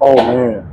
Oh man.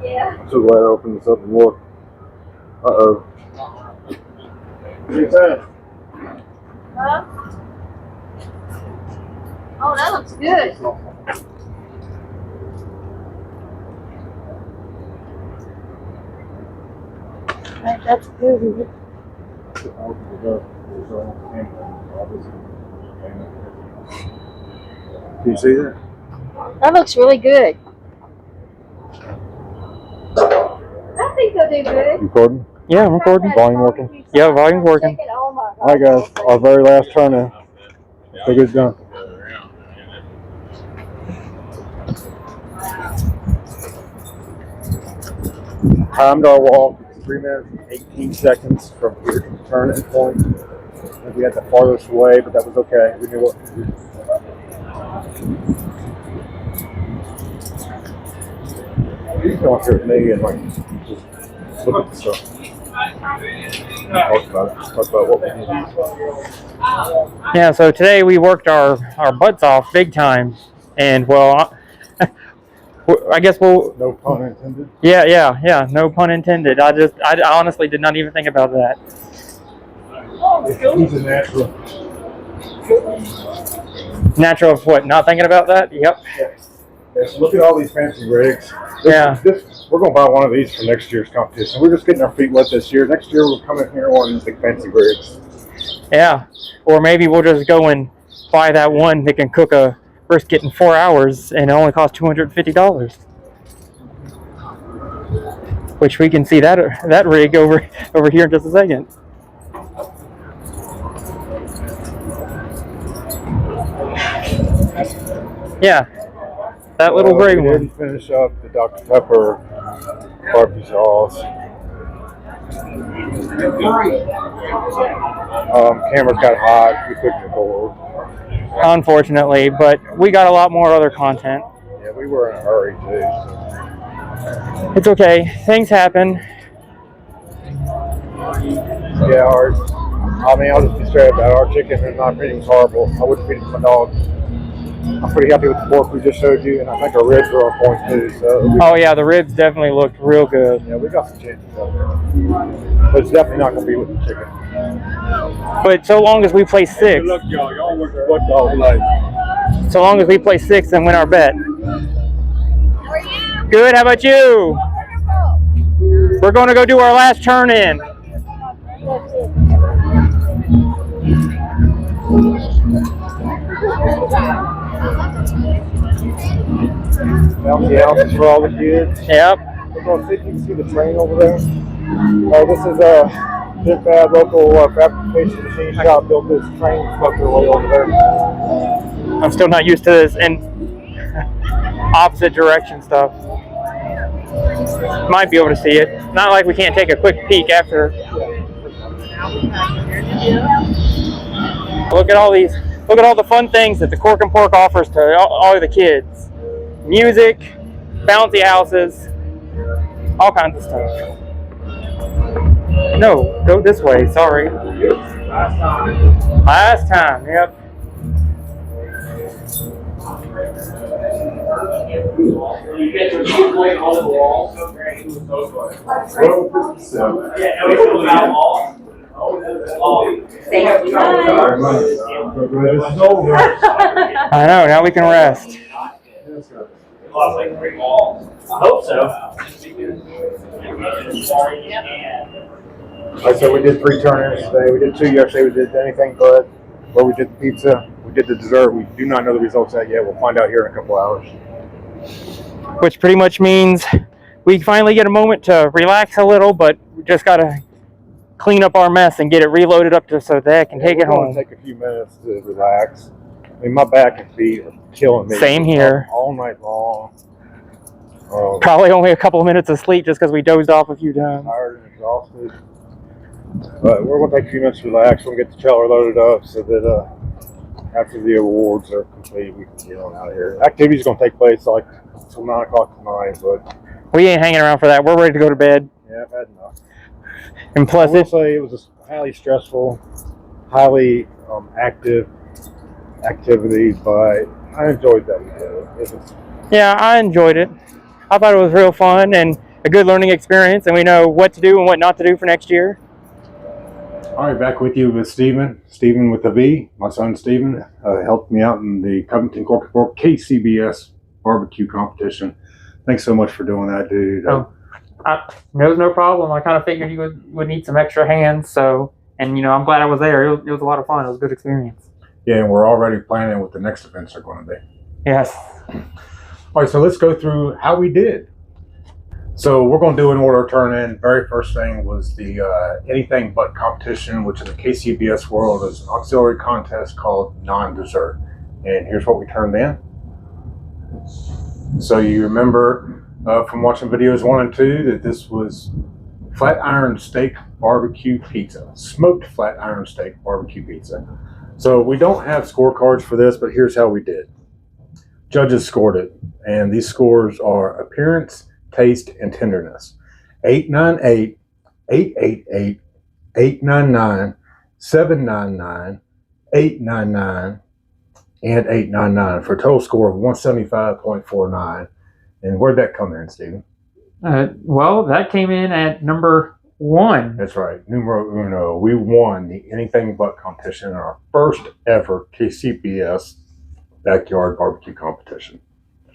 Yeah. I'm so glad I opened this up and looked. Uh-oh. What's that? Huh? Oh, that looks good. That's good. Can you see that? That looks really good. I think they'll do good. You recording? Yeah, I'm recording. Volume working? Yeah, volume's working. Oh my God. All right, guys. Our very last turn in. Think it's done. Timed our walk. It's 3 minutes and 18 seconds from here to the turning point. I think we had the farthest away, but that was okay. We knew what to do. You come up here with me and like just look at the stuff. Talk about what we need. Yeah, so today we worked our butts off big time. And, well, I guess we'll... No pun intended. Yeah, no pun intended. I honestly did not even think about that. He's a natural. Natural of what? Not thinking about that? Yep. Yes, look at all these fancy rigs. Yeah. We're going to buy one of these for next year's competition. We're just getting our feet wet this year. Next year we'll come in here on these big fancy rigs. Yeah. Or maybe we'll just go and buy that one that can cook a brisket in 4 hours and it only costs $250. Which we can see that rig over here in just a second. Yeah. That little gray we one. didn't finish up the Dr. Pepper barbecue sauce. Cameras got hot. We couldn't record. Unfortunately, but we got a lot more other content. Yeah, we were in a hurry too. So. It's okay. Things happen. Yeah, I'll just be straight about it. Our chicken and my feeding is horrible. I wouldn't feed it to my dog. I'm pretty happy with the pork we just showed you, and I think our ribs are on point too. So oh yeah, the ribs definitely looked real good. Yeah, we got some chances out there, but it's definitely not going to be with the chicken. But so long as we play 6, hey, look, y'all work the football like. So long as we play 6 and win our bet. How are you? Good. How about you? Wonderful. We're going to go do our last turn in. Bouncy houses for all the kids. Yep. We're going to see if you can see the train over there. This is a Jim Fad local fabrication machine shop built this train structure way over there. I'm still not used to this and opposite direction stuff. Might be able to see it. Not like we can't take a quick peek after. Look at all these. Look at all the fun things that the Cork and Pork offers to all of the kids. Music, bouncy houses, all kinds of stuff. No, go this way. Sorry. Last time. Yep. You get to keep playing all the walls. I know. Now we can rest. I hope so. Like I said, we did 3 turn-ins today. We did 2 yesterday. We did anything but. Where we did the pizza, we did the dessert. We do not know the results of that yet. We'll find out here in a couple hours. Which pretty much means we finally get a moment to relax a little, but we just got to clean up our mess and get it reloaded up so that I can take it home. Take a few minutes to relax. I mean, my back and feet are killing me. Same here. All night long. Probably only a couple of minutes of sleep just because we dozed off a few times. Tired and exhausted. But we're going to take a few minutes to relax. We'll get the trailer loaded up so that after the awards are complete, we can get on out of here. Activity's going to take place like till 9 o'clock tonight, but we ain't hanging around for that. We're ready to go to bed. Yeah, I've had enough. And plus, I will say it was a highly stressful, highly active activities, but I enjoyed that. It was, Yeah, I enjoyed it. I thought it was real fun and a good learning experience, and we know what to do and what not to do for next year. all right, back with you with Stephen. Stephen with a V. My son Stephen helped me out in the Covington Cork and Pork KCBS BBQ competition. Thanks so much for doing that, dude. Oh, it was no problem. I kind of figured you would need some extra hands, so, and I'm glad I was there. It was a lot of fun. It was a good experience. Yeah, and we're already planning what the next events are going to be. Yes. All right, so let's go through how we did. So we're going to do an order turn in. Very first thing was the anything but competition, which in the KCBS world is an auxiliary contest called non-dessert. And here's what we turned in. So you remember from watching videos 1 and 2 that this was flat iron steak barbecue pizza, smoked flat iron steak barbecue pizza. So we don't have scorecards for this, but here's how we did. Judges scored it, and these scores are appearance, taste, and tenderness. 898, 888, 899, 799, 899, and 899 for a total score of 175.49. And where'd that come in, Stephen? Well, that came in at number 1. That's right, numero uno. We won the anything but competition in our first ever KCBS backyard barbecue competition.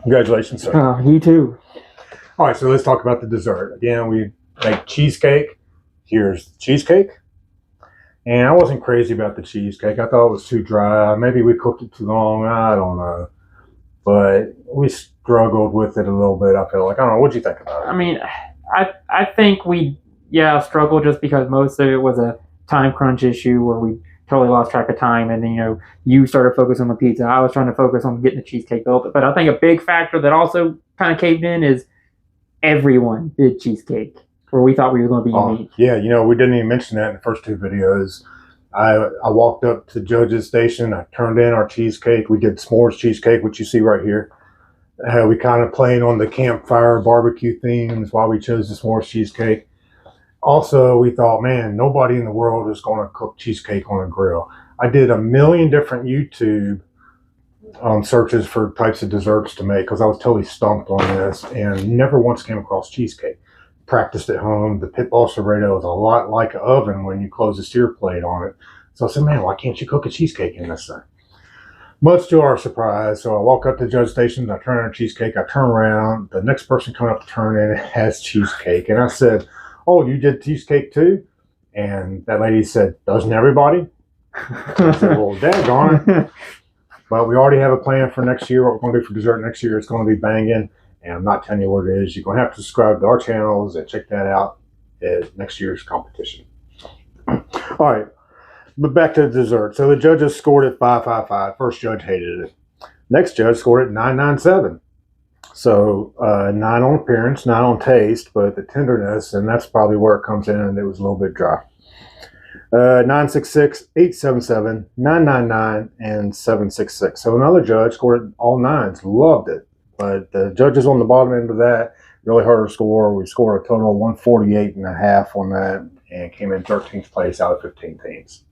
Congratulations, sir. Oh, you too. All right, so let's talk about the dessert. Again, we make cheesecake. Here's the cheesecake. And I wasn't crazy about the cheesecake. I thought it was too dry. Maybe we cooked it too long. I don't know. But we struggled with it a little bit, I feel like. I don't know. What'd you think about it? I mean, I think we, struggled just because most of it was a time crunch issue where we totally lost track of time. And then, you started focusing on the pizza. I was trying to focus on getting the cheesecake built. But I think a big factor that also kind of caved in is everyone did cheesecake, or we thought we were going to be unique. Yeah, we didn't even mention that in the first 2 videos. I walked up to the judges station. I turned in our cheesecake. We did s'mores cheesecake, which you see right here. We kind of playing on the campfire barbecue themes while we chose the s'mores cheesecake. Also, we thought, man, nobody in the world is going to cook cheesecake on a grill. I did a million different YouTube searches for types of desserts to make because I was totally stumped on this and never once came across cheesecake. Practiced at home. The pitball serrato is a lot like an oven when you close the sear plate on it. So I said, man, why can't you cook a cheesecake in this thing? Much to our surprise, so I walk up to the judge station, I turn on cheesecake, I turn around, the next person coming up to turn in has cheesecake. And I said, oh, you did cheesecake too? And that lady said, doesn't everybody? I said, well, daggone it. But we already have a plan for next year. What we're going to do for dessert next year is going to be banging. And I'm not telling you what it is. You're going to have to subscribe to our channels and check that out at next year's competition. All right. But back to the dessert. So the judges scored it 555. First judge hated it. Next judge scored it 997. So 9 on appearance, 9 on taste, but the tenderness, and that's probably where it comes in, and it was a little bit dry. 966, 877, 999, and 766. So another judge scored all 9s, loved it. But the judges on the bottom end of that really hurt our score. We scored a total of 148.5 on that and came in 13th place out of 15 teams.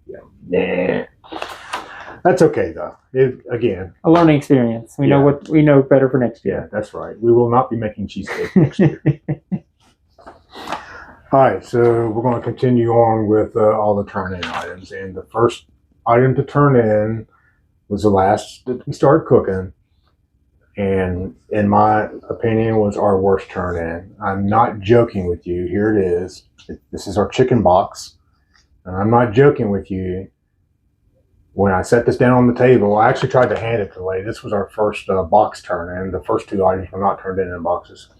Yeah. That's okay though. Again, A learning experience. We know better for next year. yeah, that's right. We will not be making cheesecake next year. All right, so we're going to continue on with all the turn-in items. And the first item to turn in was the last that we started cooking. And in my opinion, was our worst turn-in. I'm not joking with you. Here it is. This is our chicken box. And I'm not joking with you. When I set this down on the table, I actually tried to hand it to the lady. This was our first box turn-in. The first 2 items were not turned in boxes.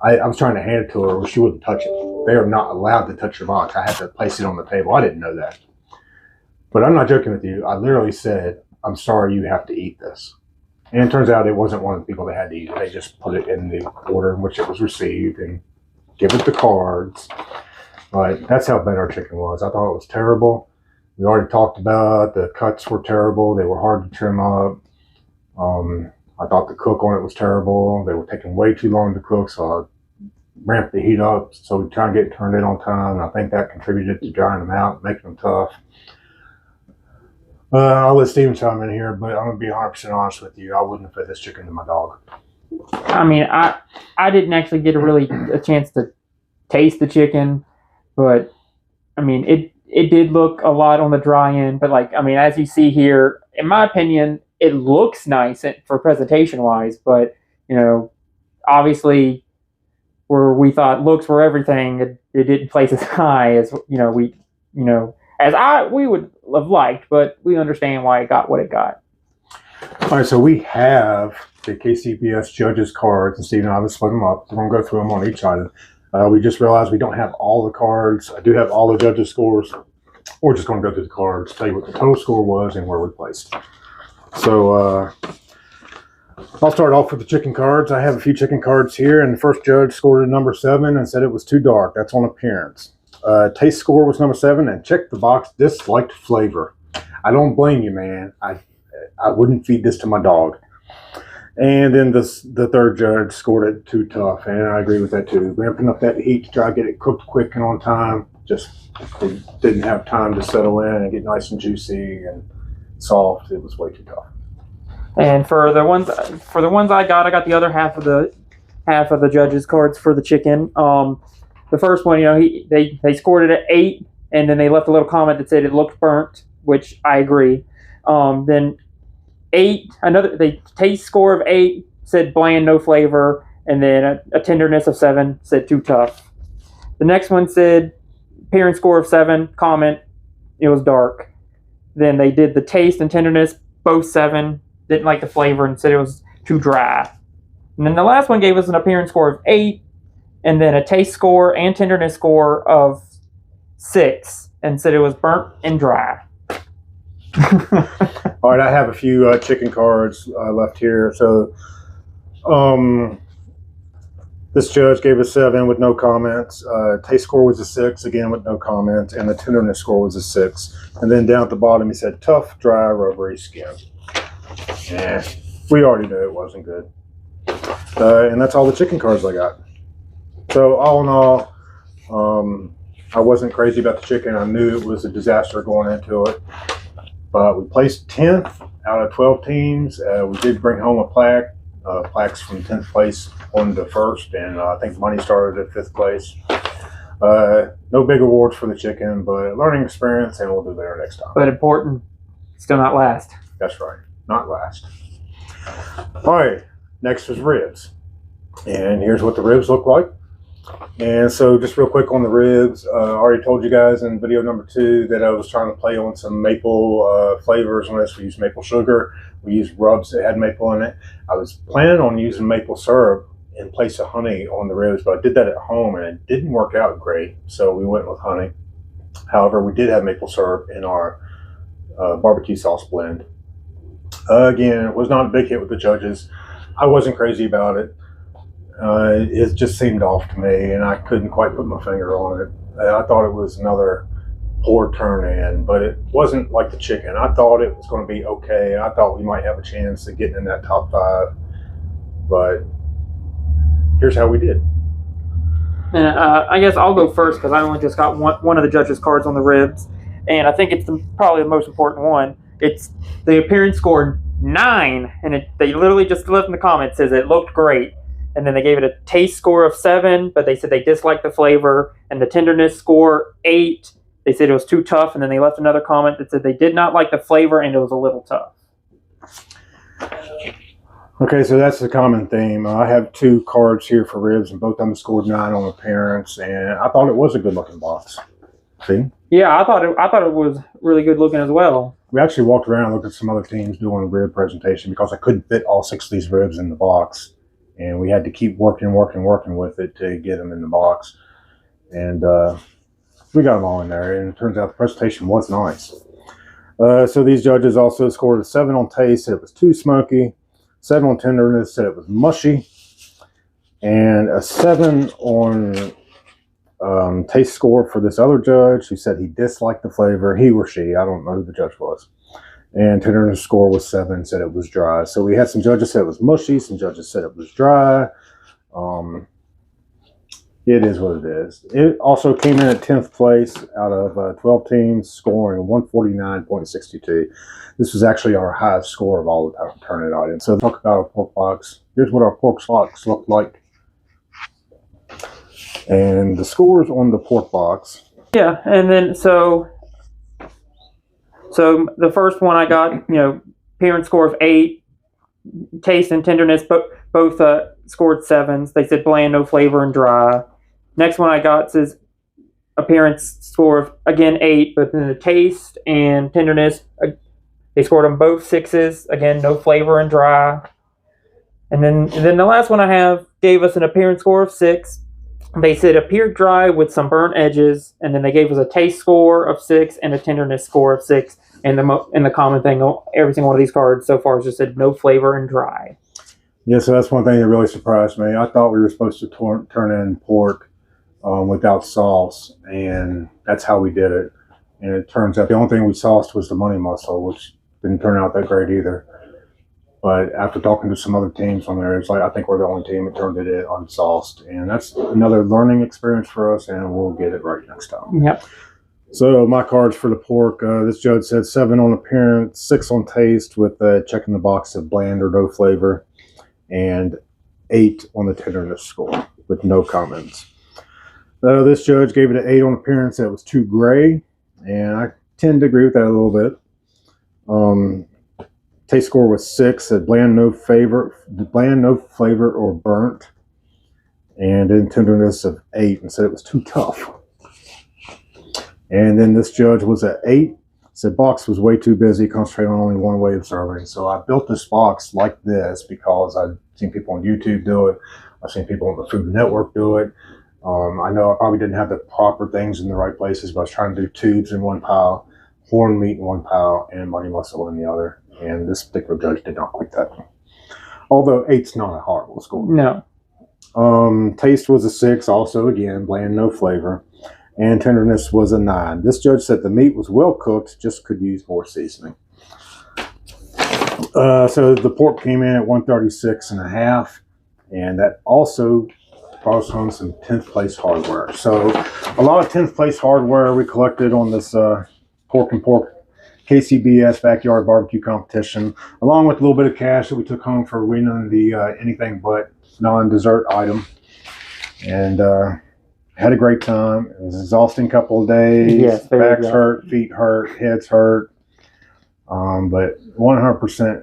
I was trying to hand it to her, but she wouldn't touch it. They are not allowed to touch the box. I had to place it on the table. I didn't know that. But I'm not joking with you. I literally said, I'm sorry you have to eat this. And it turns out it wasn't one of the people that had to eat it. They just put it in the order in which it was received and give it the cards. But that's how bad our chicken was. I thought it was terrible. We already talked about the cuts were terrible. They were hard to trim up. I thought the cook on it was terrible. They were taking way too long to cook, so I ramped the heat up so we try and get it turned in on time. And I think that contributed to drying them out, making them tough. I'll let Steven chime in here, but I'm gonna be 100% honest with you. I wouldn't have fed this chicken to my dog. I mean, I didn't actually get a chance to taste the chicken, but I mean, it did look a lot on the dry end. But like, I mean, as you see here, in my opinion, it looks nice for presentation wise. But you know, obviously, where we thought looks were everything, it didn't place as high as we would have liked. But we understand why it got what it got. All right, so we have the KCBS judges cards, and Steve and I have split them up. We're going to go through them on each item. We just realized we don't have all the cards. I do have all the judges' scores. We're just going to go through the cards, tell you what the total score was and where we placed. So I'll start off with the chicken cards. I have a few chicken cards here, and the first judge scored a number 7 and said it was too dark. That's on appearance. Taste score was number 7, and checked the box, disliked flavor. I don't blame you, man. I wouldn't feed this to my dog. And then the third judge scored it too tough, and I agree with that too. Ramping up that heat to try to get it cooked quick and on time, just it didn't have time to settle in and get nice and juicy and soft. It was way too tough. And for the ones I got the other half of the judges' cards for the chicken. The first one, they scored it at 8, and then they left a little comment that said it looked burnt, which I agree. Then 8, the taste score of 8 said bland, no flavor, and then a tenderness of 7 said too tough. The next one said appearance score of 7, comment, it was dark. Then they did the taste and tenderness, both 7, didn't like the flavor and said it was too dry. And then the last one gave us an appearance score of 8, and then a taste score and tenderness score of 6, and said it was burnt and dry. All right, I have a few chicken cards left here. So this judge gave a 7 with no comments. Taste score was a 6, again with no comments, and the tenderness score was a 6. And then down at the bottom he said tough, dry, rubbery skin. Yeah, we already knew it wasn't good. And that's all the chicken cards I got. So all in all, I wasn't crazy about the chicken. I knew it was a disaster going into it. But we placed 10th out of 12 teams. We did bring home a plaque. Plaques from 10th place on to 1st, and I think money started at 5th place. No big awards for the chicken, but learning experience, and we'll do better next time. But important, still not last. That's right, not last. All right, next is ribs. And here's what the ribs look like. And so just real quick on the ribs, I already told you guys in video number 2 that I was trying to play on some maple flavors on this. We used maple sugar. We used rubs that had maple in it. I was planning on using maple syrup in place of honey on the ribs, but I did that at home and it didn't work out great. So we went with honey. However, we did have maple syrup in our barbecue sauce blend. Again, it was not a big hit with the judges. I wasn't crazy about it. It just seemed off to me, and I couldn't quite put my finger on it. I thought it was another poor turn-in, but it wasn't like the chicken. I thought it was going to be okay. I thought we might have a chance of getting in that top 5, but here's how we did. And I guess I'll go first because I only just got one of the judges' cards on the ribs, and I think it's probably the most important one. It's the appearance score 9, and they literally just left in the comments says it looked great. And then they gave it a taste score of 7, but they said they disliked the flavor. And the tenderness score 8, they said it was too tough. And then they left another comment that said they did not like the flavor and it was a little tough. Okay, so that's the common theme. I have 2 cards here for ribs, and both of them scored 9 on appearance. And I thought it was a good-looking box. See? Yeah, I thought it was really good looking as well. We actually walked around and looked at some other teams doing a rib presentation because I couldn't fit all 6 of these ribs in the box. And we had to keep working with it to get them in the box. And we got them all in there. And it turns out the presentation was nice. So these judges also scored a 7 on taste, said it was too smoky. 7 on tenderness, said it was mushy. And a 7 on taste score for this other judge who said he disliked the flavor. He or she, I don't know who the judge was. And tenderness score was 7, said it was dry. So we had some judges said it was mushy, some judges said it was dry. It is what it is. It also came in at 10th place out of 12 teams, scoring 149.62. This was actually our highest score of all the tournament items. So talk about our pork box. Here's what our pork box looked like. And the scores on the pork box. Yeah, and then so the first one I got, appearance score of 8, taste and tenderness, both scored 7s. They said bland, no flavor, and dry. Next one I got says appearance score of, again, 8, but then the taste and tenderness, they scored them both 6s. Again, no flavor and dry. And then the last one I have gave us an appearance score of 6. They said appeared dry with some burnt edges, and then they gave us a taste score of 6 and a tenderness score of 6. And the common thing, every single one of these cards so far has just said no flavor and dry. Yeah, so that's one thing that really surprised me. I thought we were supposed to turn in pork without sauce, and that's how we did it. And it turns out the only thing we sauced was the money mussel, which didn't turn out that great either. But after talking to some other teams on there, it's like I think we're the only team that turned it in unsauced, and that's another learning experience for us, and we'll get it right next time. Yep. So my cards for the pork, this judge said 7 on appearance, 6 on taste with checking the box of bland or no flavor, and 8 on the tenderness score with no comments. This judge gave it an 8 on appearance. That was too gray, and I tend to agree with that a little bit. Taste score was 6, said bland, no flavor or burnt, and then tenderness of 8, and said it was too tough. And then this judge was at 8, said box was way too busy, concentrating on only one way of serving. So I built this box like this because I've seen people on YouTube do it. I've seen people on the Food Network do it. I know I probably didn't have the proper things in the right places, but I was trying to do tubes in one pile, horn meat in one pile, and money mussel in the other. And this particular judge did not like that. Although 8's not a horrible score. No. Taste was a 6, also again, bland, no flavor. And tenderness was a 9. This judge said the meat was well cooked, just could use more seasoning. So the pork came in at 136.5, and that also brought us home some 10th place hardware. So a lot of 10th place hardware we collected on this Cork and Pork KCBS backyard barbecue competition, along with a little bit of cash that we took home for winning the anything but non-dessert item. And had a great time. It was an exhausting couple of days. Yes, backs hurt, feet hurt, heads hurt. But 100%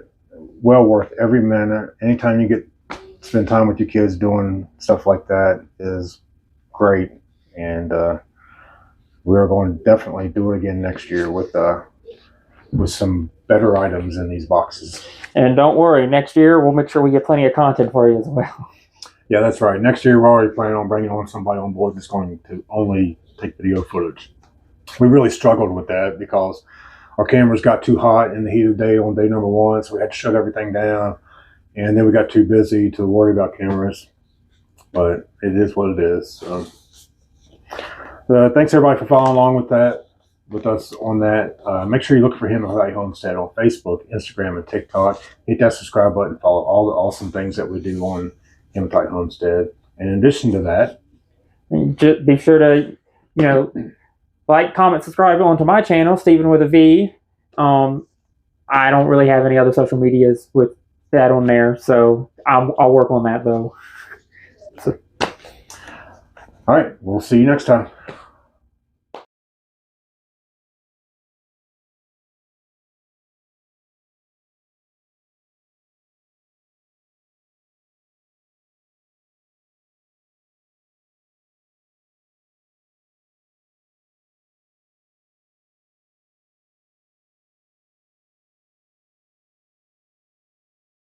well worth every minute. Anytime you get spend time with your kids doing stuff like that is great. And we're going to definitely do it again next year with some better items in these boxes. And don't worry, next year we'll make sure we get plenty of content for you as well. Yeah, that's right. Next year, we're already planning on bringing on somebody on board that's going to only take video footage. We really struggled with that because our cameras got too hot in the heat of the day on day number 1, so we had to shut everything down. And then we got too busy to worry about cameras. But it is what it is. So, thanks, everybody, for following along with us on that. Make sure you look for Hematitehomestead on Facebook, Instagram, and TikTok. Hit that subscribe button. Follow all the awesome things that we do on Hematitehomestead. And in addition to that, just be sure to, like, comment, subscribe onto my channel, Stephen with a V. I don't really have any other social medias with that on there, so I'll work on that though. All right, we'll see you next time.